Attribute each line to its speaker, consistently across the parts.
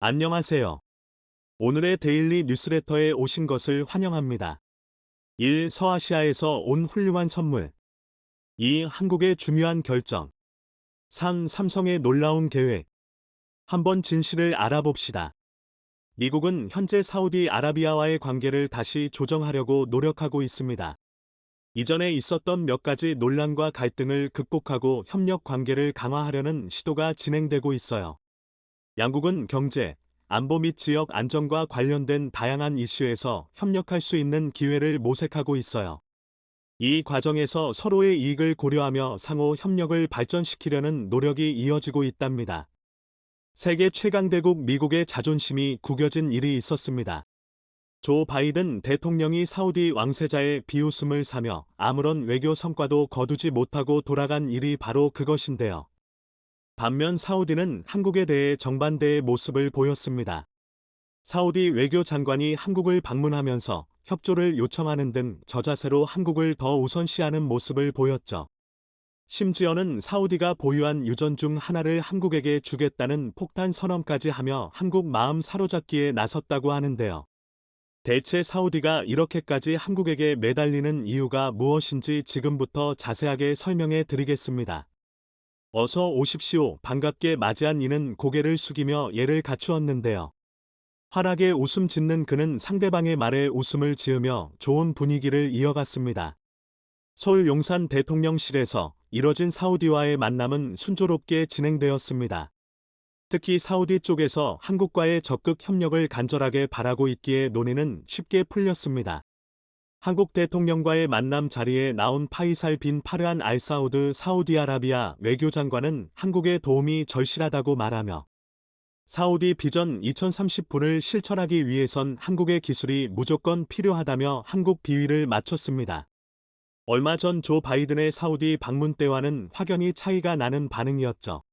Speaker 1: 안녕하세요. 오늘의 데일리 뉴스레터에 오신 것을 환영합니다. 1. 서아시아에서 온 훌륭한 선물. 2. 한국의 중요한 결정. 3. 삼성의 놀라운 계획. 한번 진실을 알아봅시다. 미국은 현재 사우디아라비아와의 관계를 다시 조정하려고 노력하고 있습니다. 이전에 있었던 몇 가지 논란과 갈등을 극복하고 협력 관계를 강화하려는 시도가 진행되고 있어요. 양국은 경제, 안보 및 지역 안정과 관련된 다양한 이슈에서 협력할 수 있는 기회를 모색하고 있어요. 이 과정에서 서로의 이익을 고려하며 상호 협력을 발전시키려는 노력이 이어지고 있답니다. 세계 최강대국 미국의 자존심이 구겨진 일이 있었습니다. 조 바이든 대통령이 사우디 왕세자의 비웃음을 사며 아무런 외교 성과도 거두지 못하고 돌아간 일이 바로 그것인데요. 반면 사우디는 한국에 대해 정반대의 모습을 보였습니다. 사우디 외교장관이 한국을 방문하면서 협조를 요청하는 등 저자세로 한국을 더 우선시하는 모습을 보였죠. 심지어는 사우디가 보유한 유전 중 하나를 한국에게 주겠다는 폭탄 선언까지 하며 한국 마음 사로잡기에 나섰다고 하는데요. 대체 사우디가 이렇게까지 한국에게 매달리는 이유가 무엇인지 지금부터 자세하게 설명해 드리겠습니다. 어서 오십시오. 반갑게 맞이한 이는 고개를 숙이며 예를 갖추었는데요. 환하게 웃음 짓는 그는 상대방의 말에 웃음을 지으며 좋은 분위기를 이어갔습니다. 서울 용산 대통령실에서 이뤄진 사우디와의 만남은 순조롭게 진행되었습니다. 특히 사우디 쪽에서 한국과의 적극 협력을 간절하게 바라고 있기에 논의는 쉽게 풀렸습니다. 한국 대통령과의 만남 자리에 나온 파이살 빈 파르한 알 사우드 사우디아라비아 외교장관은 한국의 도움이 절실하다고 말하며 사우디 비전 2030을 실천하기 위해선 한국의 기술이 무조건 필요하다며 한국 비위를 맞췄습니다. 얼마 전 조 바이든의 사우디 방문 때와는 확연히 차이가 나는 반응이었죠.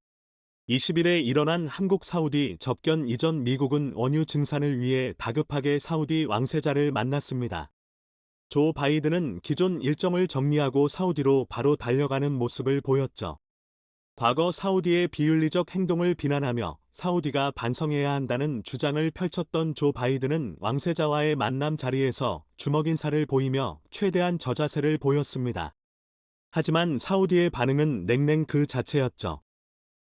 Speaker 1: 20일에 일어난 한국 사우디 접견 이전 미국은 원유 증산을 위해 다급하게 사우디 왕세자를 만났습니다. 조 바이든은 기존 일정을 정리하고 사우디로 바로 달려가는 모습을 보였죠. 과거 사우디의 비윤리적 행동을 비난하며 사우디가 반성해야 한다는 주장을 펼쳤던 조 바이든은 왕세자와의 만남 자리에서 주먹 인사를 보이며 최대한 저자세를 보였습니다. 하지만 사우디의 반응은 냉랭 그 자체였죠.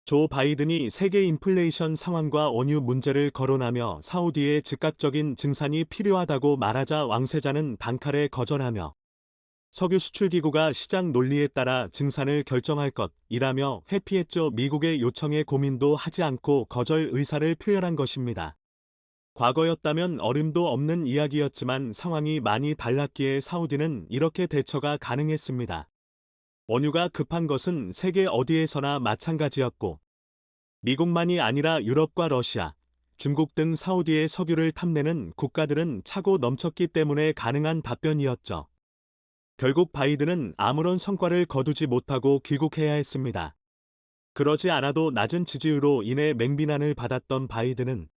Speaker 1: 조 바이든이 세계 인플레이션 상황과 원유 문제를 거론하며 사우디의 즉각적인 증산이 필요하다고 말하자 왕세자는 단칼에 거절하며 석유 수출기구가 시장 논리에 따라 증산을 결정할 것이라며 회피했죠. 미국의 요청에 고민도 하지 않고 거절 의사를 표현한 것입니다. 과거였다면 어림도 없는 이야기였지만 상황이 많이 달랐기에 사우디는 이렇게 대처가 가능했습니다. 원유가 급한 것은 세계 어디에서나 마찬가지였고 미국만이 아니라 유럽과 러시아, 중국 등 사우디의 석유를 탐내는 국가들은 차고 넘쳤기 때문에 가능한 답변이었죠. 결국 바이든은 아무런 성과를 거두지 못하고 귀국해야 했습니다. 그러지 않아도 낮은 지지율로 인해 맹비난을 받았던 바이든은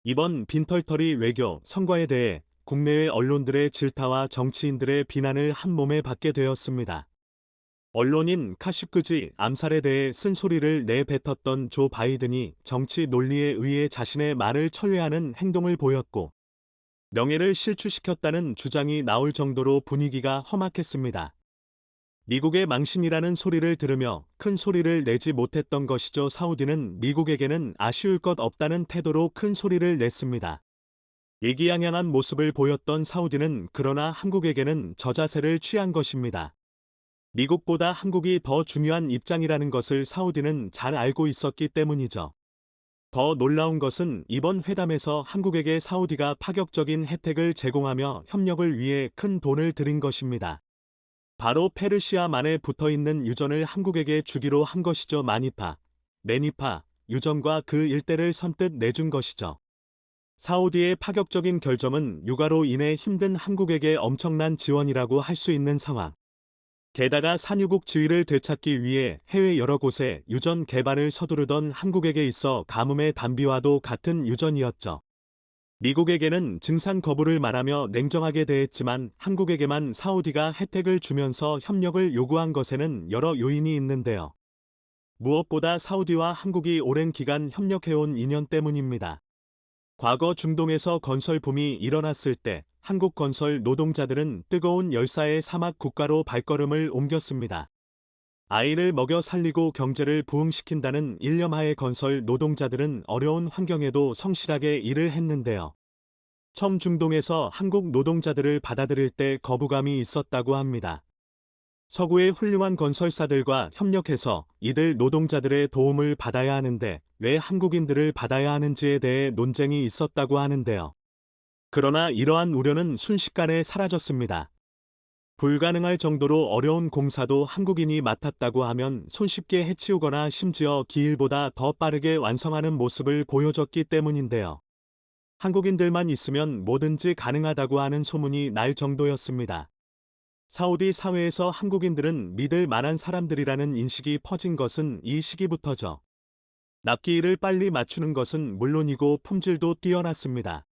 Speaker 1: 이번 빈털터리 외교 성과에 대해 국내외 언론들의 질타와 정치인들의 비난을 한몸에 받게 되었습니다. 언론인 카슈크지 암살에 대해 쓴소리를 내뱉었던 조 바이든이 정치 논리에 의해 자신의 말을 천외하는 행동을 보였고 명예를 실추시켰다는 주장이 나올 정도로 분위기가 험악했습니다. 미국의 망신이라는 소리를 들으며 큰 소리를 내지 못했던 것이죠. 사우디는 미국에게는 아쉬울 것 없다는 태도로 큰 소리를 냈습니다. 예기양양한 모습을 보였던 사우디는 그러나 한국에게는 저자세를 취한 것입니다. 미국보다 한국이 더 중요한 입장이라는 것을 사우디는 잘 알고 있었기 때문이죠. 더 놀라운 것은 이번 회담에서 한국에게 사우디가 파격적인 혜택을 제공하며 협력을 위해 큰 돈을 들인 것입니다. 바로 페르시아만에 붙어있는 유전을 한국에게 주기로 한 것이죠. 마니파, 메니파, 유전과 그 일대를 선뜻 내준 것이죠. 사우디의 파격적인 결정은 육아로 인해 힘든 한국에게 엄청난 지원이라고 할 수 있는 상황. 게다가 산유국 지위를 되찾기 위해 해외 여러 곳에 유전 개발을 서두르던 한국에게 있어 가뭄의 단비와도 같은 유전이었죠. 미국에게는 증산 거부를 말하며 냉정하게 대했지만 한국에게만 사우디가 혜택을 주면서 협력을 요구한 것에는 여러 요인이 있는데요. 무엇보다 사우디와 한국이 오랜 기간 협력해온 인연 때문입니다. 과거 중동에서 건설 붐이 일어났을 때 한국 건설 노동자들은 뜨거운 열사의 사막 국가로 발걸음을 옮겼습니다. 아이를 먹여 살리고 경제를 부흥시킨다는 일념하에 건설 노동자들은 어려운 환경에도 성실하게 일을 했는데요. 처음 중동에서 한국 노동자들을 받아들일 때 거부감이 있었다고 합니다. 서구의 훌륭한 건설사들과 협력해서 이들 노동자들의 도움을 받아야 하는데 왜 한국인들을 받아야 하는지에 대해 논쟁이 있었다고 하는데요. 그러나 이러한 우려는 순식간에 사라졌습니다. 불가능할 정도로 어려운 공사도 한국인이 맡았다고 하면 손쉽게 해치우거나 심지어 기일보다 더 빠르게 완성하는 모습을 보여줬기 때문인데요. 한국인들만 있으면 뭐든지 가능하다고 하는 소문이 날 정도였습니다. 사우디 사회에서 한국인들은 믿을 만한 사람들이라는 인식이 퍼진 것은 이 시기부터죠. 납기일을 빨리 맞추는 것은 물론이고 품질도 뛰어났습니다.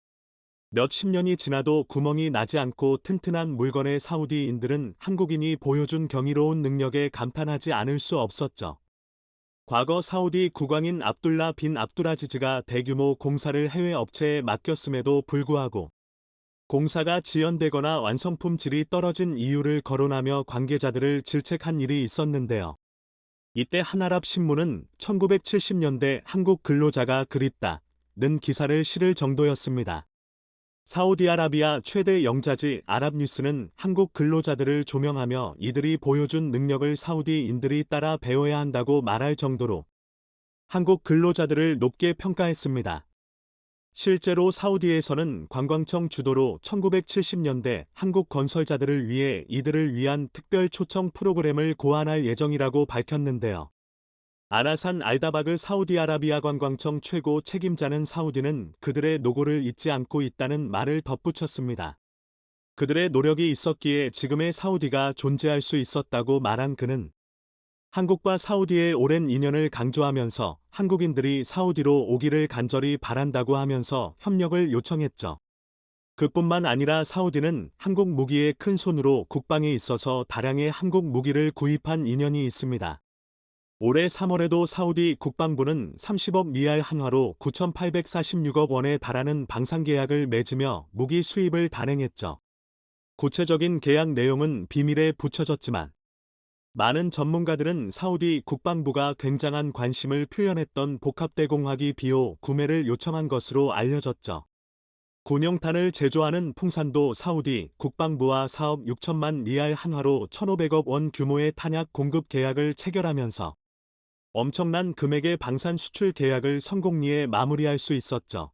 Speaker 1: 몇십 년이 지나도 구멍이 나지 않고 튼튼한 물건의 사우디인들은 한국인이 보여준 경이로운 능력에 감탄하지 않을 수 없었죠. 과거 사우디 국왕인 압둘라 빈 압두라지즈가 대규모 공사를 해외 업체에 맡겼음에도 불구하고 공사가 지연되거나 완성품 질이 떨어진 이유를 거론하며 관계자들을 질책한 일이 있었는데요. 이때 한아랍 신문은 1970년대 한국 근로자가 그립다는 기사를 실을 정도였습니다. 사우디아라비아 최대 영자지 아랍뉴스는 한국 근로자들을 조명하며 이들이 보여준 능력을 사우디인들이 따라 배워야 한다고 말할 정도로 한국 근로자들을 높게 평가했습니다. 실제로 사우디에서는 관광청 주도로 1970년대 한국 건설자들을 위해 이들을 위한 특별 초청 프로그램을 고안할 예정이라고 밝혔는데요. 아나산 알다바그 사우디아라비아 관광청 최고 책임자는 사우디는 그들의 노고를 잊지 않고 있다는 말을 덧붙였습니다. 그들의 노력이 있었기에 지금의 사우디가 존재할 수 있었다고 말한 그는 한국과 사우디의 오랜 인연을 강조하면서 한국인들이 사우디로 오기를 간절히 바란다고 하면서 협력을 요청했죠. 그뿐만 아니라 사우디는 한국 무기의 큰 손으로 국방에 있어서 다량의 한국 무기를 구입한 인연이 있습니다. 올해 3월에도 사우디 국방부는 30억 리알 한화로 9,846억 원에 달하는 방산 계약을 맺으며 무기 수입을 단행했죠. 구체적인 계약 내용은 비밀에 붙여졌지만 많은 전문가들은 사우디 국방부가 굉장한 관심을 표현했던 복합대공화기 비호 구매를 요청한 것으로 알려졌죠. 군용탄을 제조하는 풍산도 사우디 국방부와 4억 6천만 리알 한화로 1,500억 원 규모의 탄약 공급 계약을 체결하면서 엄청난 금액의 방산 수출 계약을 성공리에 마무리할 수 있었죠.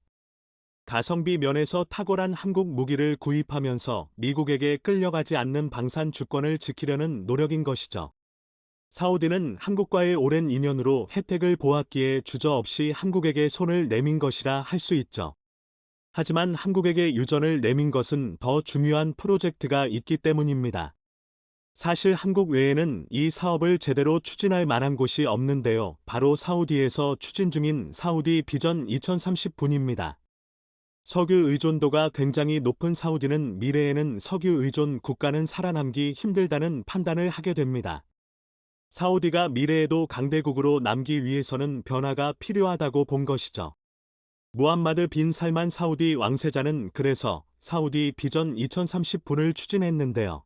Speaker 1: 가성비 면에서 탁월한 한국 무기를 구입하면서 미국에게 끌려가지 않는 방산 주권을 지키려는 노력인 것이죠. 사우디는 한국과의 오랜 인연으로 혜택을 보았기에 주저없이 한국에게 손을 내민 것이라 할 수 있죠. 하지만 한국에게 유전을 내민 것은 더 중요한 프로젝트가 있기 때문입니다. 사실 한국 외에는 이 사업을 제대로 추진할 만한 곳이 없는데요. 바로 사우디에서 추진 중인 사우디 비전 2030분입니다. 석유 의존도가 굉장히 높은 사우디는 미래에는 석유 의존 국가는 살아남기 힘들다는 판단을 하게 됩니다. 사우디가 미래에도 강대국으로 남기 위해서는 변화가 필요하다고 본 것이죠. 무함마드 빈 살만 사우디 왕세자는 그래서 사우디 비전 2030분을 추진했는데요.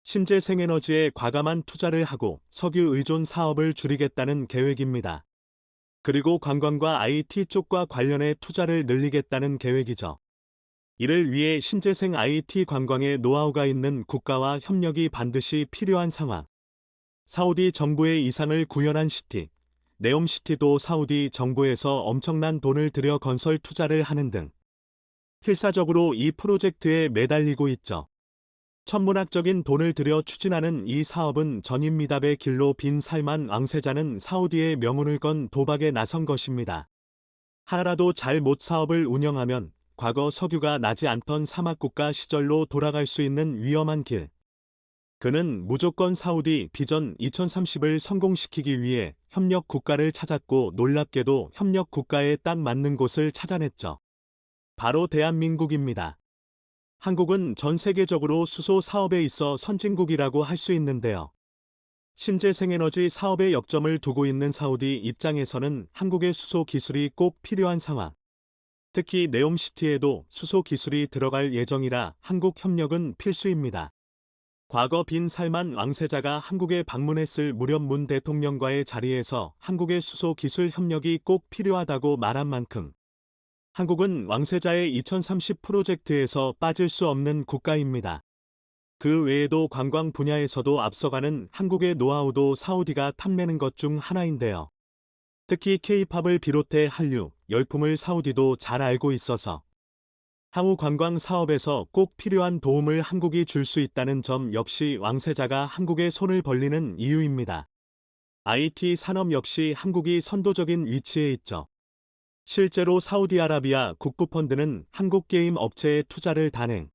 Speaker 1: 신재생에너지에 과감한 투자를 하고 석유 의존 사업을 줄이겠다는 계획입니다. 그리고 관광과 IT 쪽과 관련해 투자를 늘리겠다는 계획이죠. 이를 위해 신재생 IT 관광에 노하우가 있는 국가와 협력이 반드시 필요한 상황. 사우디 정부의 이상을 구현한 시티, 네옴시티도 사우디 정부에서 엄청난 돈을 들여 건설 투자를 하는 등 필사적으로 이 프로젝트에 매달리고 있죠. 천문학적인 돈을 들여 추진하는 이 사업은 전임미답의 길로 빈 살만 왕세자는 사우디의 명운을 건 도박에 나선 것입니다. 하나라도 잘못 사업을 운영하면 과거 석유가 나지 않던 사막국가 시절로 돌아갈 수 있는 위험한 길. 그는 무조건 사우디 비전 2030을 성공시키기 위해 협력 국가를 찾았고 놀랍게도 협력 국가에 딱 맞는 곳을 찾아냈죠. 바로 대한민국입니다. 한국은 전 세계적으로 수소 사업에 있어 선진국이라고 할 수 있는데요. 신재생에너지 사업에 역점을 두고 있는 사우디 입장에서는 한국의 수소 기술이 꼭 필요한 상황. 특히 네옴시티에도 수소 기술이 들어갈 예정이라 한국 협력은 필수입니다. 과거 빈 살만 왕세자가 한국에 방문했을 무렵 문 대통령과의 자리에서 한국의 수소 기술 협력이 꼭 필요하다고 말한 만큼 한국은 왕세자의 2030 프로젝트에서 빠질 수 없는 국가입니다. 그 외에도 관광 분야에서도 앞서가는 한국의 노하우도 사우디가 탐내는 것 중 하나인데요. 특히 K-팝을 비롯해 한류, 열풍을 사우디도 잘 알고 있어서 향후 관광 사업에서 꼭 필요한 도움을 한국이 줄 수 있다는 점 역시 왕세자가 한국에 손을 벌리는 이유입니다. IT 산업 역시 한국이 선도적인 위치에 있죠. 실제로 사우디아라비아 국부펀드는 한국 게임 업체에 투자를 단행.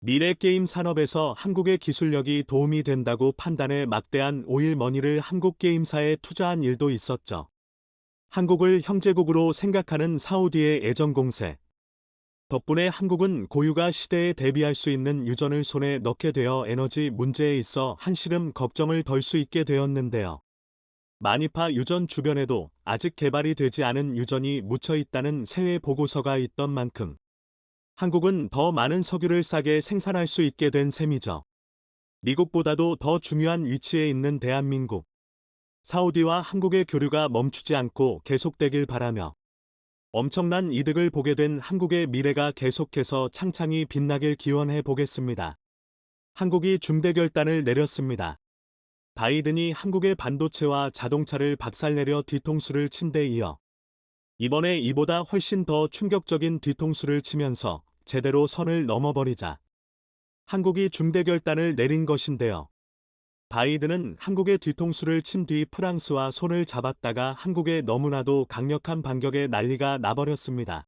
Speaker 1: 미래 게임 산업에서 한국의 기술력이 도움이 된다고 판단해 막대한 오일 머니를 한국 게임사에 투자한 일도 있었죠. 한국을 형제국으로 생각하는 사우디의 애정 공세. 덕분에 한국은 고유가 시대에 대비할 수 있는 유전을 손에 넣게 되어 에너지 문제에 있어 한시름 걱정을 덜 수 있게 되었는데요. 마니파 유전 주변에도 아직 개발이 되지 않은 유전이 묻혀 있다는 세외 보고서가 있던 만큼 한국은 더 많은 석유를 싸게 생산할 수 있게 된 셈이죠. 미국보다도 더 중요한 위치에 있는 대한민국. 사우디와 한국의 교류가 멈추지 않고 계속되길 바라며 엄청난 이득을 보게 된 한국의 미래가 계속해서 창창히 빛나길 기원해 보겠습니다. 한국이 중대 결단을 내렸습니다. 바이든이 한국의 반도체와 자동차를 박살내려 뒤통수를 친 데 이어 이번에 이보다 훨씬 더 충격적인 뒤통수를 치면서 제대로 선을 넘어버리자 한국이 중대 결단을 내린 것인데요. 바이든은 한국의 뒤통수를 친 뒤 프랑스와 손을 잡았다가 한국에 너무나도 강력한 반격에 난리가 나버렸습니다.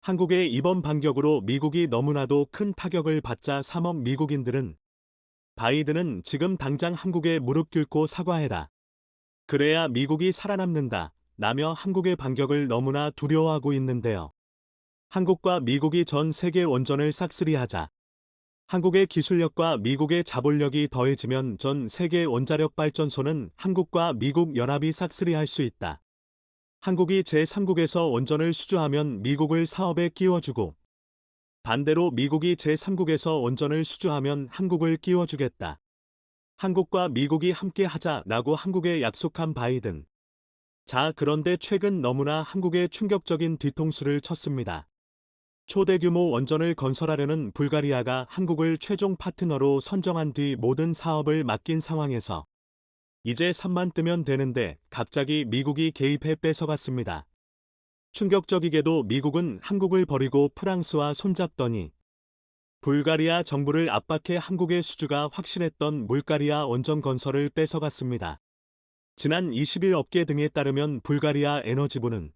Speaker 1: 한국의 이번 반격으로 미국이 너무나도 큰 타격을 받자 삼업 미국인들은 바이든은 지금 당장 한국에 무릎 꿇고 사과해라. 그래야 미국이 살아남는다. 라며 한국의 반격을 너무나 두려워하고 있는데요. 한국과 미국이 전 세계 원전을 싹쓸이하자. 한국의 기술력과 미국의 자본력이 더해지면 전 세계 원자력 발전소는 한국과 미국 연합이 싹쓸이할 수 있다. 한국이 제3국에서 원전을 수주하면 미국을 사업에 끼워주고 반대로 미국이 제3국에서 원전을 수주하면 한국을 끼워주겠다. 한국과 미국이 함께 하자라고 한국에 약속한 바이든. 자, 그런데 최근 너무나 한국에 충격적인 뒤통수를 쳤습니다. 초대 규모 원전을 건설하려는 불가리아가 한국을 최종 파트너로 선정한 뒤 모든 사업을 맡긴 상황에서 이제 3만 뜨면 되는데 갑자기 미국이 개입해 뺏어갔습니다. 충격적이게도 미국은 한국을 버리고 프랑스와 손잡더니 불가리아 정부를 압박해 한국의 수주가 확실했던 물가리아 원전 건설을 뺏어갔습니다. 지난 20일 업계 등에 따르면 불가리아 에너지부는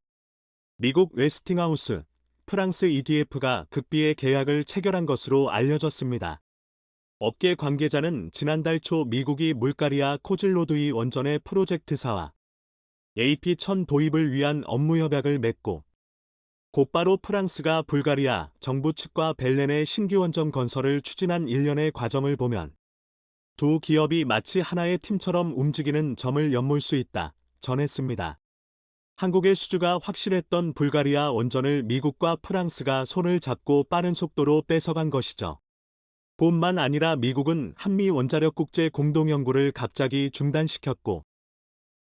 Speaker 1: 미국 웨스팅하우스, 프랑스 EDF가 극비의 계약을 체결한 것으로 알려졌습니다. 업계 관계자는 지난달 초 미국이 물가리아 코질로드이 원전의 프로젝트사와 AP1000 도입을 위한 업무 협약을 맺고 곧바로 프랑스가 불가리아 정부 측과 벨렌의 신규 원전 건설을 추진한 일련의 과정을 보면 두 기업이 마치 하나의 팀처럼 움직이는 점을 엿볼 수 있다 전했습니다. 한국의 수주가 확실했던 불가리아 원전을 미국과 프랑스가 손을 잡고 빠른 속도로 뺏어간 것이죠. 뿐만 아니라 미국은 한미 원자력 국제 공동연구를 갑자기 중단시켰고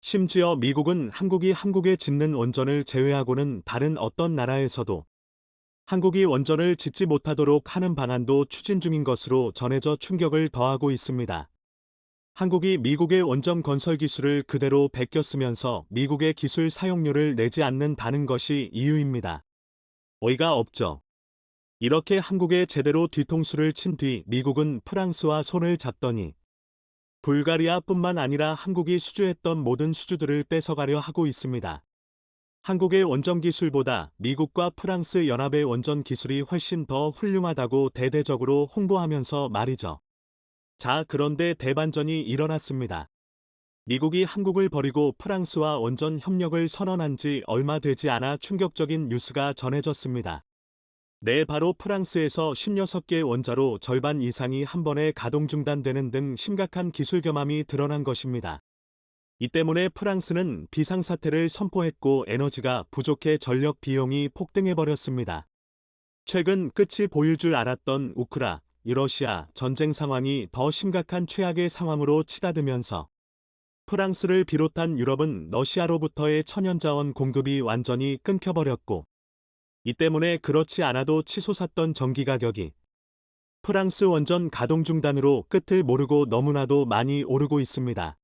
Speaker 1: 심지어 미국은 한국이 한국에 짓는 원전을 제외하고는 다른 어떤 나라에서도 한국이 원전을 짓지 못하도록 하는 방안도 추진 중인 것으로 전해져 충격을 더하고 있습니다. 한국이 미국의 원전 건설 기술을 그대로 베꼈으면서 미국의 기술 사용료를 내지 않는다는 것이 이유입니다. 어이가 없죠. 이렇게 한국에 제대로 뒤통수를 친 뒤 미국은 프랑스와 손을 잡더니 불가리아뿐만 아니라 한국이 수주했던 모든 수주들을 뺏어가려 하고 있습니다. 한국의 원전 기술보다 미국과 프랑스 연합의 원전 기술이 훨씬 더 훌륭하다고 대대적으로 홍보하면서 말이죠. 자, 그런데 대반전이 일어났습니다. 미국이 한국을 버리고 프랑스와 원전 협력을 선언한 지 얼마 되지 않아 충격적인 뉴스가 전해졌습니다. 네, 바로 프랑스에서 16개 원자로 절반 이상이 한 번에 가동 중단되는 등 심각한 기술 겸함이 드러난 것입니다. 이 때문에 프랑스는 비상사태를 선포했고 에너지가 부족해 전력 비용이 폭등해버렸습니다. 최근 끝이 보일 줄 알았던 러시아 전쟁 상황이 더 심각한 최악의 상황으로 치닫으면서 프랑스를 비롯한 유럽은 러시아로부터의 천연자원 공급이 완전히 끊겨버렸고, 이 때문에 그렇지 않아도 치솟았던 전기 가격이 프랑스 원전 가동 중단으로 끝을 모르고 너무나도 많이 오르고 있습니다.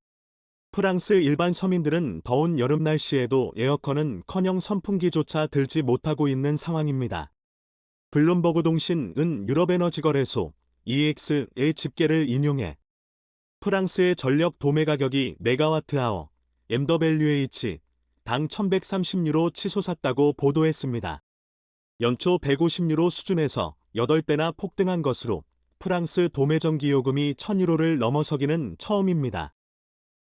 Speaker 1: 프랑스 일반 서민들은 더운 여름 날씨에도 에어컨은커녕 선풍기조차 들지 못하고 있는 상황입니다. 블룸버그 통신은 유럽에너지거래소 EX의 집계를 인용해 프랑스의 전력 도매 가격이 메가와트아워 MWH 당 1130유로 치솟았다고 보도했습니다. 연초 150유로 수준에서 8배나 폭등한 것으로 프랑스 도매 전기요금이 1000유로를 넘어서기는 처음입니다.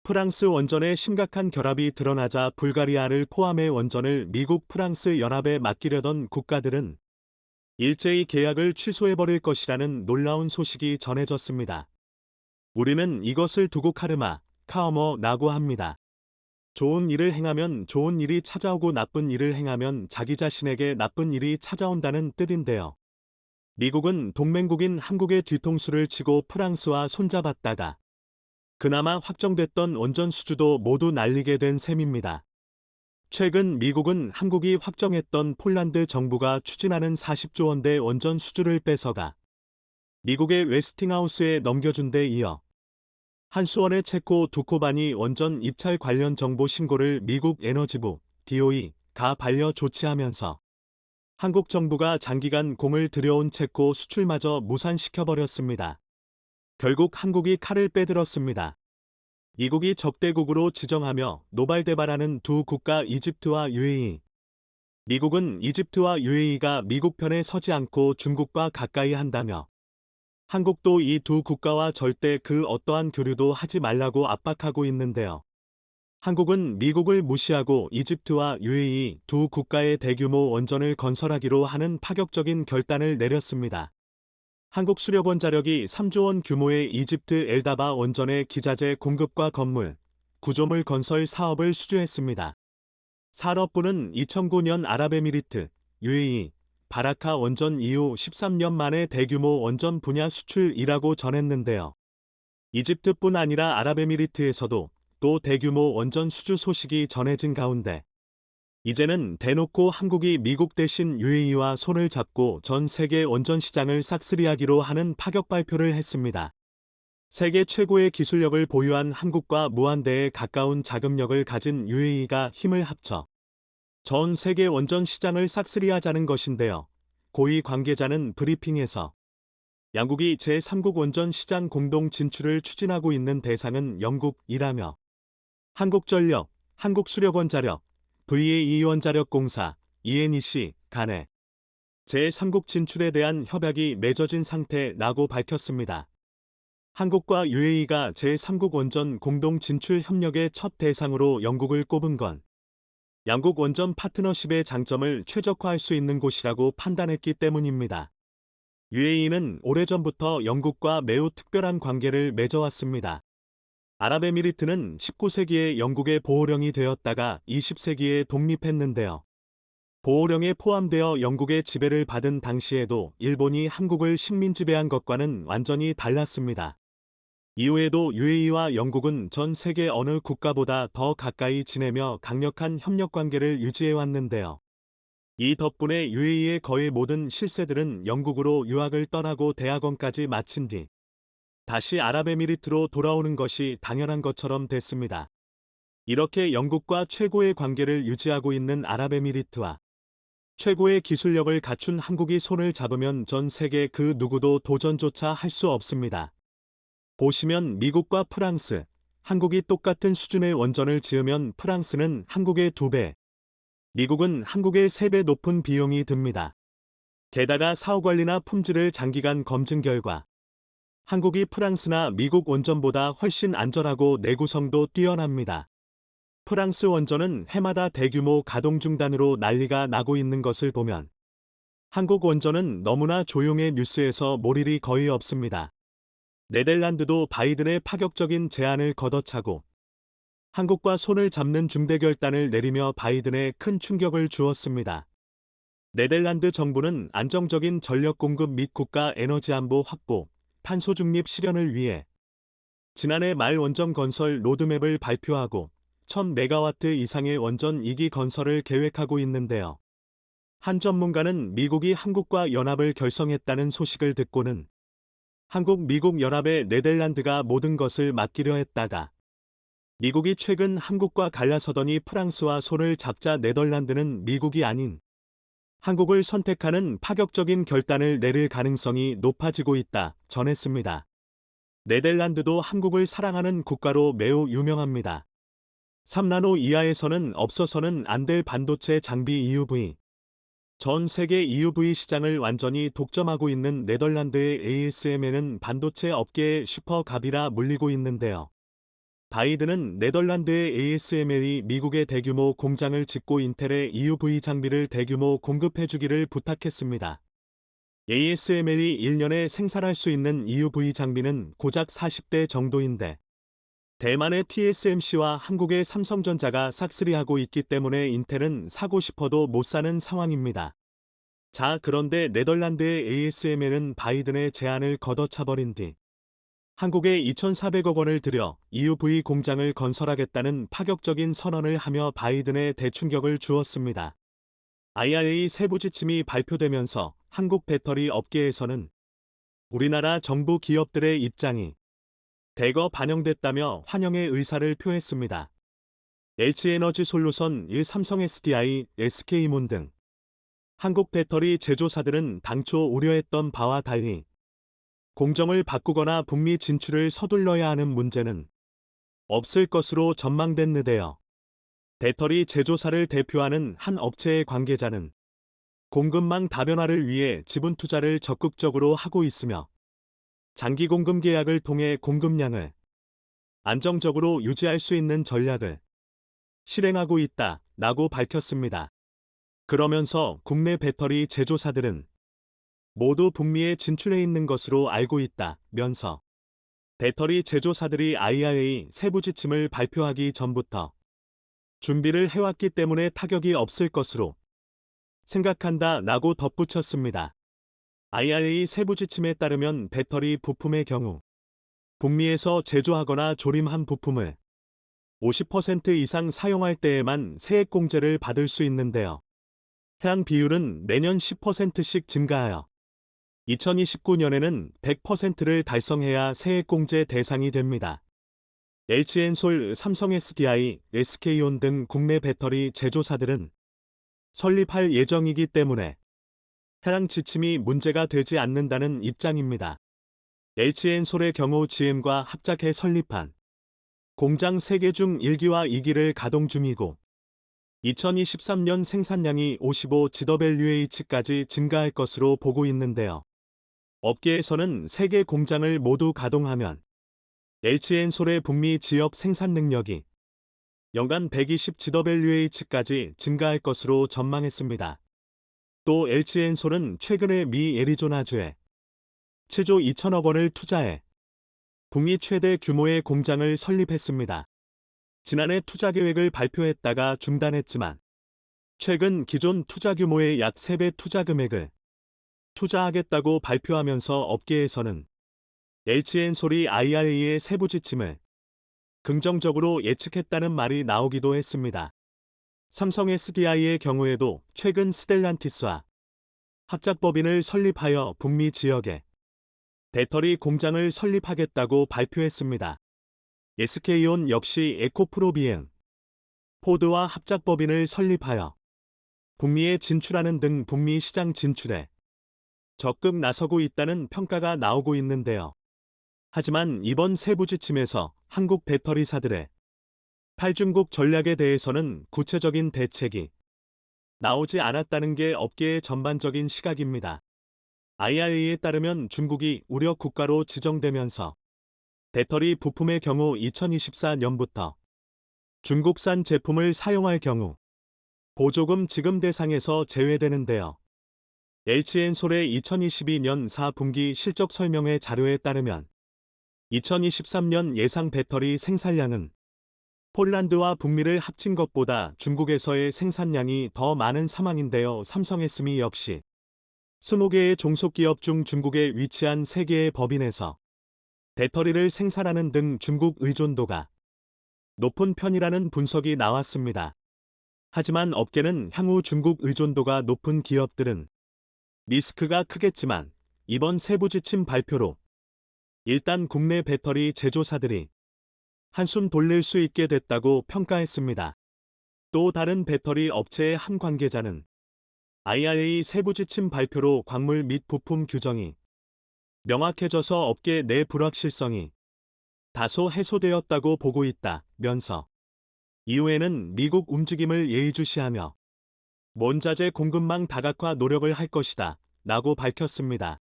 Speaker 1: 프랑스 원전의 심각한 결합이 드러나자 불가리아를 포함해 원전을 미국 프랑스 연합에 맡기려던 국가들은 일제히 계약을 취소해버릴 것이라는 놀라운 소식이 전해졌습니다. 우리는 이것을 두고 카르마라고 합니다. 좋은 일을 행하면 좋은 일이 찾아오고 나쁜 일을 행하면 자기 자신에게 나쁜 일이 찾아온다는 뜻인데요. 미국은 동맹국인 한국의 뒤통수를 치고 프랑스와 손잡았다가 그나마 확정됐던 원전 수주도 모두 날리게 된 셈입니다. 최근 미국은 한국이 확정했던 폴란드 정부가 추진하는 40조 원대 원전 수주를 뺏어가 미국의 웨스팅하우스에 넘겨준 데 이어 한수원의 체코 두코바니 원전 입찰 관련 정보 신고를 미국 에너지부 DOE가 반려 조치하면서 한국 정부가 장기간 공을 들여온 체코 수출마저 무산시켜버렸습니다. 결국 한국이 칼을 빼들었습니다. 이국이 적대국으로 지정하며 노발대발하는 두 국가 이집트와 UAE. 미국은 이집트와 UAE가 미국 편에 서지 않고 중국과 가까이 한다며 한국도 이 두 국가와 절대 그 어떠한 교류도 하지 말라고 압박하고 있는데요. 한국은 미국을 무시하고 이집트와 UAE 두 국가의 대규모 원전을 건설하기로 하는 파격적인 결단을 내렸습니다. 한국수력원자력이 3조 원 규모의 이집트 엘다바 원전의 기자재 공급과 건물, 구조물 건설 사업을 수주했습니다. 산업부는 2009년 아랍에미리트, UAE, 바라카 원전 이후 13년 만에 대규모 원전 분야 수출이라고 전했는데요. 이집트뿐 아니라 아랍에미리트에서도 또 대규모 원전 수주 소식이 전해진 가운데 이제는 대놓고 한국이 미국 대신 UAE와 손을 잡고 전 세계 원전 시장을 싹쓸이하기로 하는 파격 발표를 했습니다. 세계 최고의 기술력을 보유한 한국과 무한대에 가까운 자금력을 가진 UAE가 힘을 합쳐 전 세계 원전 시장을 싹쓸이하자는 것인데요. 고위 관계자는 브리핑에서 양국이 제3국 원전 시장 공동 진출을 추진하고 있는 대상은 영국이라며 한국전력, 한국수력원자력, VAE원자력공사, ENEC 간에 제3국 진출에 대한 협약이 맺어진 상태라고 밝혔습니다. 한국과 UAE가 제3국 원전 공동 진출 협력의 첫 대상으로 영국을 꼽은 건 양국 원전 파트너십의 장점을 최적화할 수 있는 곳이라고 판단했기 때문입니다. UAE는 오래전부터 영국과 매우 특별한 관계를 맺어왔습니다. 아랍에미리트는 19세기에 영국의 보호령이 되었다가 20세기에 독립했는데요. 보호령에 포함되어 영국의 지배를 받은 당시에도 일본이 한국을 식민 지배한 것과는 완전히 달랐습니다. 이후에도 UAE와 영국은 전 세계 어느 국가보다 더 가까이 지내며 강력한 협력 관계를 유지해왔는데요. 이 덕분에 UAE의 거의 모든 실세들은 영국으로 유학을 떠나고 대학원까지 마친 뒤 다시 아랍에미리트로 돌아오는 것이 당연한 것처럼 됐습니다. 이렇게 영국과 최고의 관계를 유지하고 있는 아랍에미리트와 최고의 기술력을 갖춘 한국이 손을 잡으면 전 세계 그 누구도 도전조차 할 수 없습니다. 보시면 미국과 프랑스, 한국이 똑같은 수준의 원전을 지으면 프랑스는 한국의 2배, 미국은 한국의 3배 높은 비용이 듭니다. 게다가 사후관리나 품질을 장기간 검증 결과 한국이 프랑스나 미국 원전보다 훨씬 안전하고 내구성도 뛰어납니다. 프랑스 원전은 해마다 대규모 가동 중단으로 난리가 나고 있는 것을 보면 한국 원전은 너무나 조용해 뉴스에서 볼 일이 거의 없습니다. 네덜란드도 바이든의 파격적인 제안을 걷어차고 한국과 손을 잡는 중대 결단을 내리며 바이든에 큰 충격을 주었습니다. 네덜란드 정부는 안정적인 전력 공급 및 국가 에너지 안보 확보, 탄소 중립 실현을 위해 지난해 말 원전 건설 로드맵을 발표하고 1000메가와트 이상의 원전 2기 건설을 계획하고 있는데요. 한 전문가는 미국이 한국과 연합을 결성했다는 소식을 듣고는 한국-미국 연합에 네덜란드가 모든 것을 맡기려 했다가 미국이 최근 한국과 갈라서더니 프랑스와 손을 잡자 네덜란드는 미국이 아닌 한국을 선택하는 파격적인 결단을 내릴 가능성이 높아지고 있다 전했습니다. 네덜란드도 한국을 사랑하는 국가로 매우 유명합니다. 3나노 이하에서는 없어서는 안 될 반도체 장비 EUV. 전 세계 EUV 시장을 완전히 독점하고 있는 네덜란드의 ASML은 반도체 업계의 슈퍼갑이라 물리고 있는데요. 바이든은 네덜란드의 ASML이 미국의 대규모 공장을 짓고 인텔의 EUV 장비를 대규모 공급해주기를 부탁했습니다. ASML이 1년에 생산할 수 있는 EUV 장비는 고작 40대 정도인데 대만의 TSMC와 한국의 삼성전자가 싹쓸이하고 있기 때문에 인텔은 사고 싶어도 못 사는 상황입니다. 자, 그런데 네덜란드의 ASML은 바이든의 제안을 걷어차버린 뒤 한국에 2,400억 원을 들여 EUV 공장을 건설하겠다는 파격적인 선언을 하며 바이든에 대충격을 주었습니다. IRA 세부 지침이 발표되면서 한국 배터리 업계에서는 우리나라 정부 기업들의 입장이 대거 반영됐다며 환영의 의사를 표했습니다. LG에너지 솔루션 1 삼성 SDI, SK문 등 한국 배터리 제조사들은 당초 우려했던 바와 달리 공정을 바꾸거나 북미 진출을 서둘러야 하는 문제는 없을 것으로 전망됐는데요. 배터리 제조사를 대표하는 한 업체의 관계자는 공급망 다변화를 위해 지분 투자를 적극적으로 하고 있으며 장기 공급 계약을 통해 공급량을 안정적으로 유지할 수 있는 전략을 실행하고 있다라고 밝혔습니다. 그러면서 국내 배터리 제조사들은 모두 북미에 진출해 있는 것으로 알고 있다면서 배터리 제조사들이 IRA 세부 지침을 발표하기 전부터 준비를 해왔기 때문에 타격이 없을 것으로 생각한다라고 덧붙였습니다. IRA 세부 지침에 따르면 배터리 부품의 경우 북미에서 제조하거나 조림한 부품을 50% 이상 사용할 때에만 세액공제를 받을 수 있는데요. 해당 비율은 매년 10%씩 증가하여 2029년에는 100%를 달성해야 세액공제 대상이 됩니다. LG엔솔, 삼성 SDI, SK온 등 국내 배터리 제조사들은 설립할 예정이기 때문에 해당 지침이 문제가 되지 않는다는 입장입니다. LG엔솔의 경우 GM과 합작해 설립한 공장 3개 중 1기와 2기를 가동 중이고 2023년 생산량이 55GWh까지 증가할 것으로 보고 있는데요. 업계에서는 3개 공장을 모두 가동하면 LG엔솔의 북미 지역 생산 능력이 연간 120GWh까지 증가할 것으로 전망했습니다. 또 LG엔솔은 최근에 미 애리조나주에 7조 2천억 원을 투자해 북미 최대 규모의 공장을 설립했습니다. 지난해 투자 계획을 발표했다가 중단했지만 최근 기존 투자 규모의 약 3배 투자 금액을 투자하겠다고 발표하면서 업계에서는 LG엔솔이 IRA의 세부 지침을 긍정적으로 예측했다는 말이 나오기도 했습니다. 삼성 SDI의 경우에도 최근 스텔란티스와 합작법인을 설립하여 북미 지역에 배터리 공장을 설립하겠다고 발표했습니다. SK온 역시 에코프로 비행, 포드와 합작법인을 설립하여 북미에 진출하는 등 북미 시장 진출에 적극 나서고 있다는 평가가 나오고 있는데요. 하지만 이번 세부 지침에서 한국 배터리사들의 탈중국 전략에 대해서는 구체적인 대책이 나오지 않았다는 게 업계의 전반적인 시각입니다. IRA에 따르면 중국이 우려 국가로 지정되면서 배터리 부품의 경우 2024년부터 중국산 제품을 사용할 경우 보조금 지급 대상에서 제외되는데요. LG엔솔의 2022년 4분기 실적 설명회 자료에 따르면 2023년 예상 배터리 생산량은 폴란드와 북미를 합친 것보다 중국에서의 생산량이 더 많은 상황인데요. 삼성 SME 역시 20개의 종속기업 중 중국에 위치한 3개의 법인에서 배터리를 생산하는 등 중국 의존도가 높은 편이라는 분석이 나왔습니다. 하지만 업계는 향후 중국 의존도가 높은 기업들은 리스크가 크겠지만 이번 세부 지침 발표로 일단 국내 배터리 제조사들이 한숨 돌릴 수 있게 됐다고 평가했습니다. 또 다른 배터리 업체의 한 관계자는 IRA 세부 지침 발표로 광물 및 부품 규정이 명확해져서 업계 내 불확실성이 다소 해소되었다고 보고 있다면서 이후에는 미국 움직임을 예의주시하며 원자재 공급망 다각화 노력을 할 것이다 라고 밝혔습니다.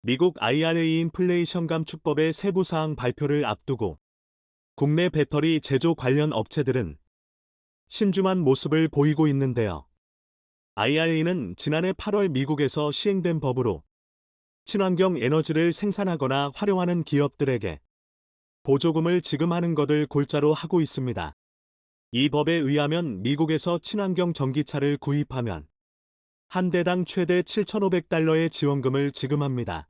Speaker 1: 미국 IRA 인플레이션 감축법의 세부사항 발표를 앞두고 국내 배터리 제조 관련 업체들은 신중한 모습을 보이고 있는데요. IRA는 지난해 8월 미국에서 시행된 법으로 친환경 에너지를 생산하거나 활용하는 기업들에게 보조금을 지급하는 것을 골자로 하고 있습니다. 이 법에 의하면 미국에서 친환경 전기차를 구입하면 한 대당 최대 $7,500의 지원금을 지급합니다.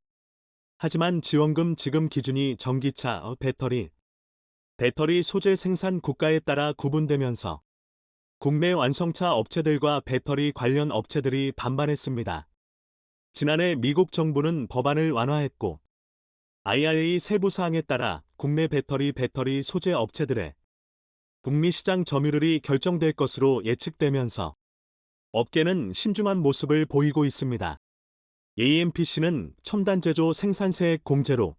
Speaker 1: 하지만 지원금 지급 기준이 전기차, 배터리 소재 생산 국가에 따라 구분되면서 국내 완성차 업체들과 배터리 관련 업체들이 반발했습니다. 지난해 미국 정부는 법안을 완화했고 IRA 세부 사항에 따라 국내 배터리 소재 업체들의 북미 시장 점유율이 결정될 것으로 예측되면서 업계는 신중한 모습을 보이고 있습니다. AMPC는 첨단 제조 생산세액 공제로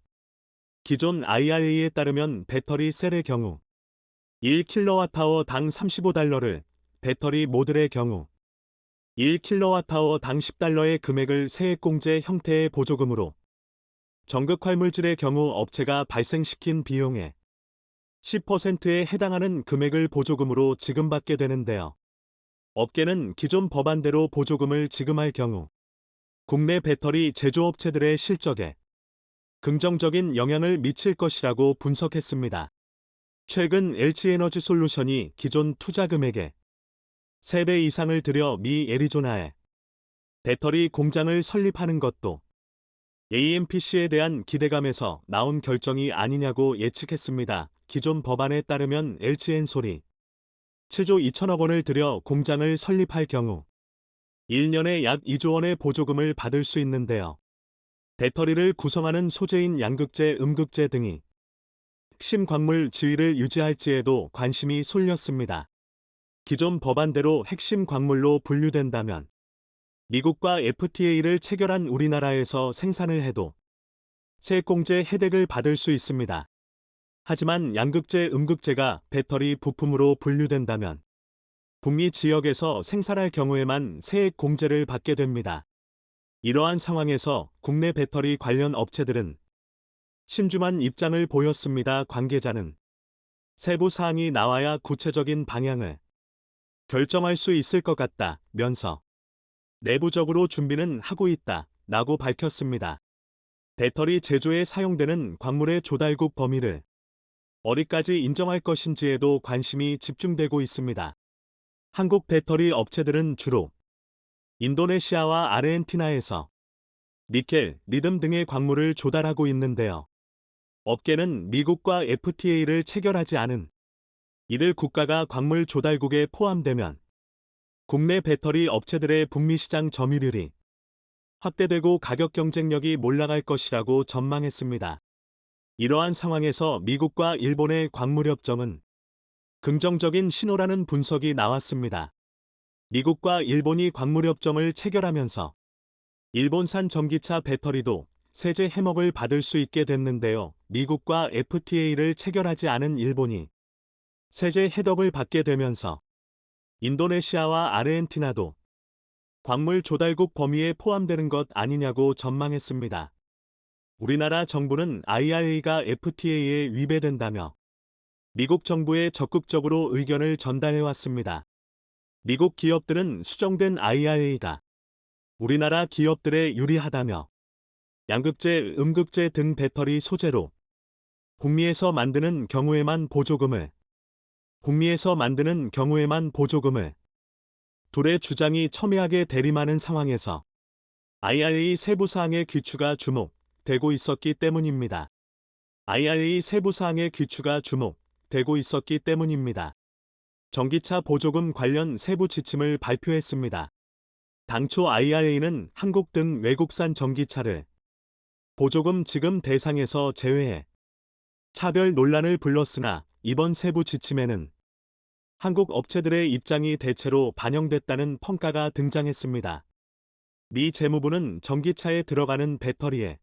Speaker 1: 기존 IRA에 따르면 배터리 셀의 경우 1kWh당 $35를, 배터리 모듈의 경우 1kWh당 $10의 금액을 세액공제 형태의 보조금으로 전극 활물질의 경우 업체가 발생시킨 비용의 10%에 해당하는 금액을 보조금으로 지급받게 되는데요. 업계는 기존 법안대로 보조금을 지급할 경우 국내 배터리 제조업체들의 실적에 긍정적인 영향을 미칠 것이라고 분석했습니다. 최근 LG에너지솔루션이 기존 투자 금액의 3배 이상을 들여 미 애리조나에 배터리 공장을 설립하는 것도 AMPC에 대한 기대감에서 나온 결정이 아니냐고 예측했습니다. 기존 법안에 따르면 LG엔솔이 7조 2천억 원을 들여 공장을 설립할 경우 1년에 약 2조 원의 보조금을 받을 수 있는데요. 배터리를 구성하는 소재인 양극재, 음극재 등이 핵심 광물 지위를 유지할지에도 관심이 쏠렸습니다. 기존 법안대로 핵심 광물로 분류된다면 미국과 FTA를 체결한 우리나라에서 생산을 해도 세액공제 혜택을 받을 수 있습니다. 하지만 양극재, 음극재가 배터리 부품으로 분류된다면 북미 지역에서 생산할 경우에만 세액공제를 받게 됩니다. 이러한 상황에서 국내 배터리 관련 업체들은 신중한 입장을 보였습니다. 관계자는 세부 사항이 나와야 구체적인 방향을 결정할 수 있을 것 같다면서 내부적으로 준비는 하고 있다라고 밝혔습니다. 배터리 제조에 사용되는 광물의 조달국 범위를 어디까지 인정할 것인지에도 관심이 집중되고 있습니다. 한국 배터리 업체들은 주로 인도네시아와 아르헨티나에서 니켈, 리듬 등의 광물을 조달하고 있는데요. 업계는 미국과 FTA를 체결하지 않은 이들 국가가 광물 조달국에 포함되면 국내 배터리 업체들의 북미 시장 점유율이 확대되고 가격 경쟁력이 몰락할 것이라고 전망했습니다. 이러한 상황에서 미국과 일본의 광물협정은 긍정적인 신호라는 분석이 나왔습니다. 미국과 일본이 광물협정을 체결하면서 일본산 전기차 배터리도 세제 혜택을 받을 수 있게 됐는데요. 미국과 FTA를 체결하지 않은 일본이 세제 혜택을 받게 되면서 인도네시아와 아르헨티나도 광물 조달국 범위에 포함되는 것 아니냐고 전망했습니다. 우리나라 정부는 IRA가 FTA에 위배된다며 미국 정부에 적극적으로 의견을 전달해왔습니다. 미국 기업들은 수정된 IRA가 우리나라 기업들에 유리하다며 양극재, 음극재 등 배터리 소재로 북미에서 만드는 경우에만 보조금을 북미에서 만드는 경우에만 보조금을 둘의 주장이 첨예하게 대립하는 상황에서 IRA 세부 사항의 귀추가 주목되고 있었기 때문입니다. IRA 세부 사항의 귀추가 주목되고 있었기 때문입니다. 전기차 보조금 관련 세부 지침을 발표했습니다. 당초 IRA는 한국 등 외국산 전기차를 보조금 지급 대상에서 제외해 차별 논란을 불렀으나 이번 세부 지침에는 한국 업체들의 입장이 대체로 반영됐다는 평가가 등장했습니다. 미 재무부는 전기차에 들어가는 배터리의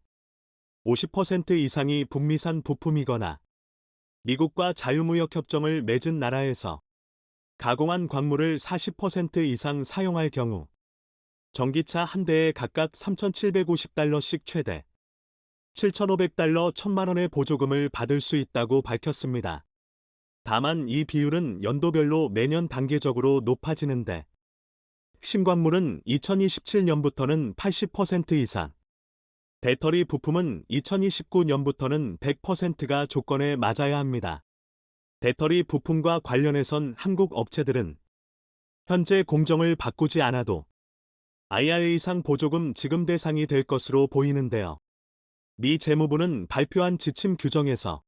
Speaker 1: 50% 이상이 북미산 부품이거나 미국과 자유무역협정을 맺은 나라에서 가공한 광물을 40% 이상 사용할 경우 전기차 한 대에 각각 $3,750씩 최대 $7,500 1,000만 원의 보조금을 받을 수 있다고 밝혔습니다. 다만 이 비율은 연도별로 매년 단계적으로 높아지는데 핵심 광물은 2027년부터는 80% 이상, 배터리 부품은 2029년부터는 100%가 조건에 맞아야 합니다. 배터리 부품과 관련해선 한국 업체들은 현재 공정을 바꾸지 않아도 IRA상 보조금 지급 대상이 될 것으로 보이는데요. 미 재무부는 발표한 지침 규정에서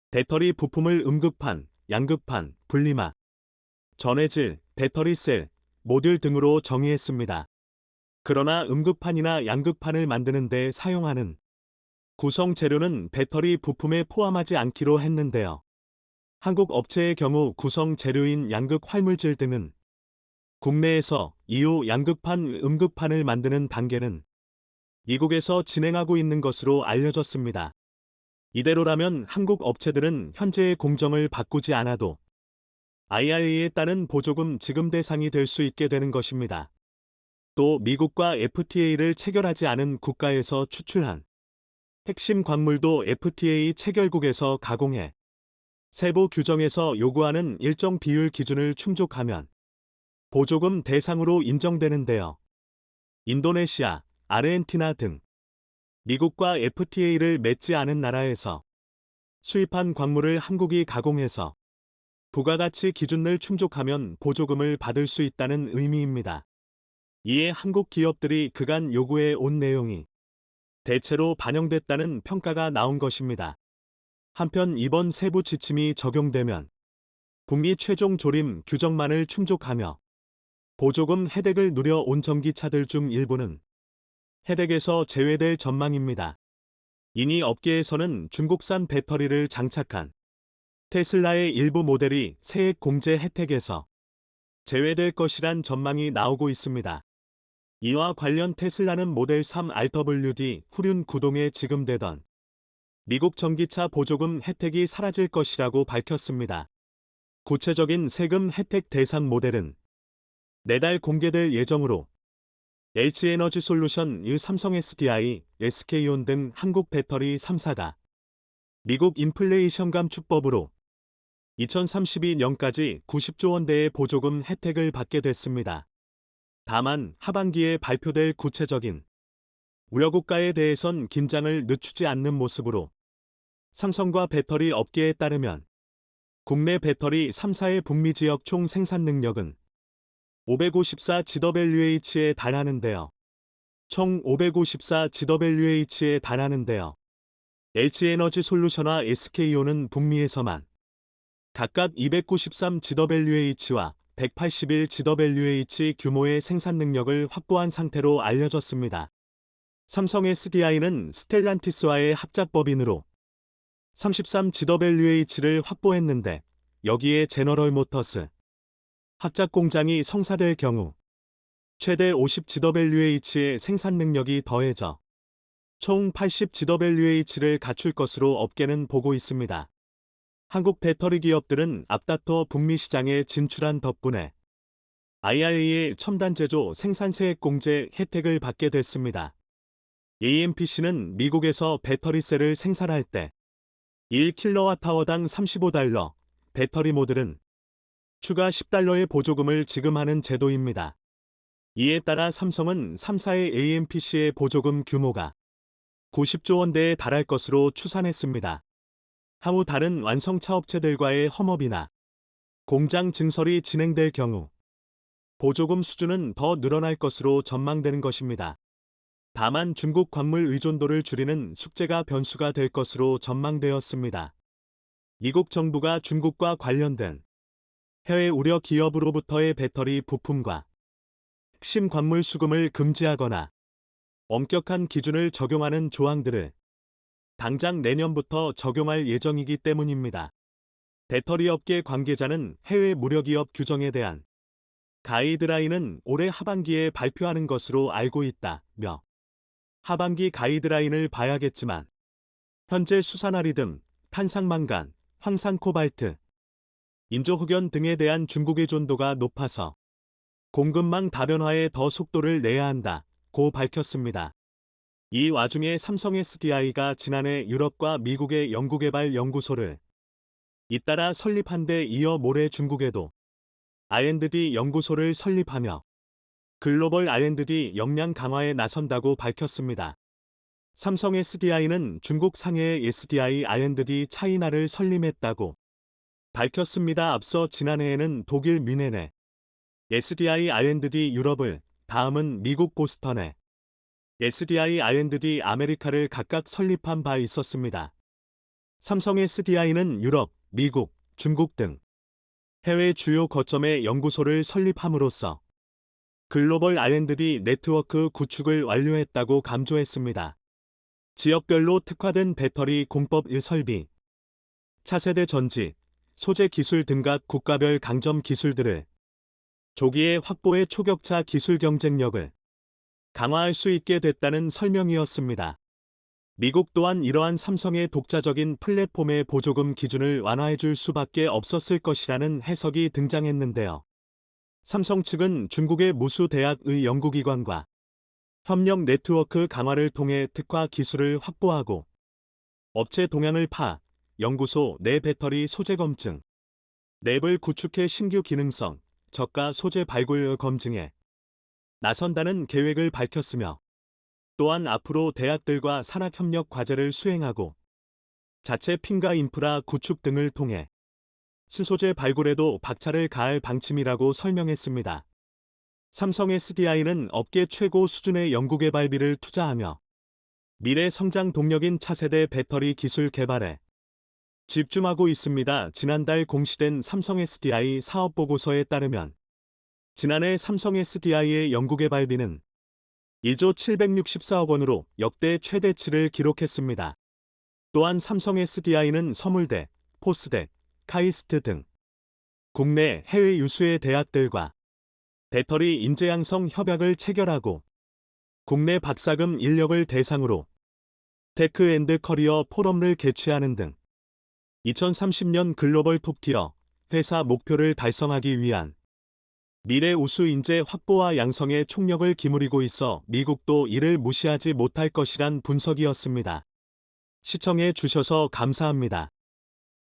Speaker 1: 배터리 부품을 음극판, 양극판, 분리막, 전해질, 배터리셀, 모듈 등으로 정의했습니다. 그러나 음극판이나 양극판을 만드는 데 사용하는 구성 재료는 배터리 부품에 포함하지 않기로 했는데요. 한국 업체의 경우 구성 재료인 양극 활물질 등은 국내에서 이후 양극판, 음극판을 만드는 단계는 미국에서 진행하고 있는 것으로 알려졌습니다. 이대로라면 한국 업체들은 현재의 공정을 바꾸지 않아도 IRA에 따른 보조금 지급 대상이 될 수 있게 되는 것입니다. 또 미국과 FTA를 체결하지 않은 국가에서 추출한 핵심 광물도 FTA 체결국에서 가공해 세부 규정에서 요구하는 일정 비율 기준을 충족하면 보조금 대상으로 인정되는데요. 인도네시아, 아르헨티나 등 미국과 FTA를 맺지 않은 나라에서 수입한 광물을 한국이 가공해서 부가가치 기준을 충족하면 보조금을 받을 수 있다는 의미입니다. 이에 한국 기업들이 그간 요구해 온 내용이 대체로 반영됐다는 평가가 나온 것입니다. 한편 이번 세부 지침이 적용되면 북미 최종 조림 규정만을 충족하며 보조금 혜택을 누려온 전기차들 중 일부는 혜택에서 제외될 전망입니다. 이니 업계에서는 중국산 배터리를 장착한 테슬라의 일부 모델이 세액 공제 혜택에서 제외될 것이란 전망이 나오고 있습니다. 이와 관련 테슬라는 모델 3 RWD 후륜 구동에 지급되던 미국 전기차 보조금 혜택이 사라질 것이라고 밝혔습니다. 구체적인 세금 혜택 대상 모델은 내달 공개될 예정으로 H에너지솔루션, 삼성 SDI, SK온 등 한국 배터리 3사가 미국 인플레이션 감축법으로 2032년까지 90조 원대의 보조금 혜택을 받게 됐습니다. 다만 하반기에 발표될 구체적인 우려국가에 대해선 긴장을 늦추지 않는 모습으로 삼성과 배터리 업계에 따르면 국내 배터리 3사의 북미 지역 총 생산 능력은 554GWh에 달하는데요. 총 554GWh에 달하는데요. H에너지솔루션과 SK온은 북미에서만 각각 293GWh와 181GWh 규모의 생산 능력을 확보한 상태로 알려졌습니다. 삼성 SDI는 스텔란티스와의 합작법인으로 33GWh를 확보했는데 여기에 제너럴 모터스 합작 공장이 성사될 경우 최대 50GWh의 생산 능력이 더해져 총 80GWh를 갖출 것으로 업계는 보고 있습니다. 한국 배터리 기업들은 앞다퉈 북미 시장에 진출한 덕분에 IRA의 첨단 제조 생산세액 공제 혜택을 받게 됐습니다. AMPC는 미국에서 배터리셀을 생산할 때 1kWh당 $35, 배터리 모듈은 추가 $10의 보조금을 지급하는 제도입니다. 이에 따라 삼성은 3사의 AMPC의 보조금 규모가 90조 원대에 달할 것으로 추산했습니다. 향후 다른 완성차 업체들과의 험업이나 공장 증설이 진행될 경우 보조금 수준은 더 늘어날 것으로 전망되는 것입니다. 다만 중국 광물 의존도를 줄이는 숙제가 변수가 될 것으로 전망되었습니다. 미국 정부가 중국과 관련된 해외 우려 기업으로부터의 배터리 부품과 핵심 광물 수금을 금지하거나 엄격한 기준을 적용하는 조항들을 당장 내년부터 적용할 예정이기 때문입니다. 배터리 업계 관계자는 해외 무력기업 규정에 대한 가이드라인은 올해 하반기에 발표하는 것으로 알고 있다며 하반기 가이드라인을 봐야겠지만 현재 수산화리듬, 탄산망간, 황산코발트, 인조흑연 등에 대한 중국의 의존도가 높아서 공급망 다변화에 더 속도를 내야 한다고 밝혔습니다. 이 와중에 삼성 SDI가 지난해 유럽과 미국의 연구개발 연구소를 잇따라 설립한 데 이어 모레 중국에도 R&D 연구소를 설립하며 글로벌 R&D 역량 강화에 나선다고 밝혔습니다. 삼성 SDI는 중국 상해의 SDI R&D 차이나를 설립했다고 밝혔습니다. 앞서 지난해에는 독일 뮌헨에 SDI R&D 유럽을, 다음은 미국 보스턴에 SDI R&D 아메리카를 각각 설립한 바 있었습니다. 삼성 SDI는 유럽, 미국, 중국 등 해외 주요 거점에 연구소를 설립함으로써 글로벌 R&D 네트워크 구축을 완료했다고 강조했습니다. 지역별로 특화된 배터리 공법 설비, 차세대 전지, 소재 기술 등 각 국가별 강점 기술들을 조기에 확보해 초격차 기술 경쟁력을 강화할 수 있게 됐다는 설명이었습니다. 미국 또한 이러한 삼성의 독자적인 플랫폼의 보조금 기준을 완화해줄 수밖에 없었을 것이라는 해석이 등장했는데요. 삼성 측은 중국의 무수 대학의 연구기관과 협력 네트워크 강화를 통해 특화 기술을 확보하고 업체 동향을 파, 연구소 내 배터리 소재 검증, 랩을 구축해 신규 기능성, 저가 소재 발굴 검증에 나선다는 계획을 밝혔으며 또한 앞으로 대학들과 산학협력 과제를 수행하고 자체 핀가 인프라 구축 등을 통해 신소재 발굴에도 박차를 가할 방침이라고 설명했습니다. 삼성 SDI는 업계 최고 수준의 연구개발비를 투자하며 미래 성장 동력인 차세대 배터리 기술 개발에 집중하고 있습니다. 지난달 공시된 삼성 SDI 사업보고서에 따르면 지난해 삼성 SDI의 연구개발비는 1조 764억 원으로 역대 최대치를 기록했습니다. 또한 삼성 SDI는 서물대, 포스대, 카이스트 등 국내 해외 유수의 대학들과 배터리 인재 양성 협약을 체결하고 국내 박사금 인력을 대상으로 테크 앤드 커리어 포럼을 개최하는 등 2030년 글로벌 톱티어 회사 목표를 달성하기 위한 미래 우수 인재 확보와 양성에 총력을 기울이고 있어 미국도 이를 무시하지 못할 것이란 분석이었습니다. 시청해 주셔서 감사합니다.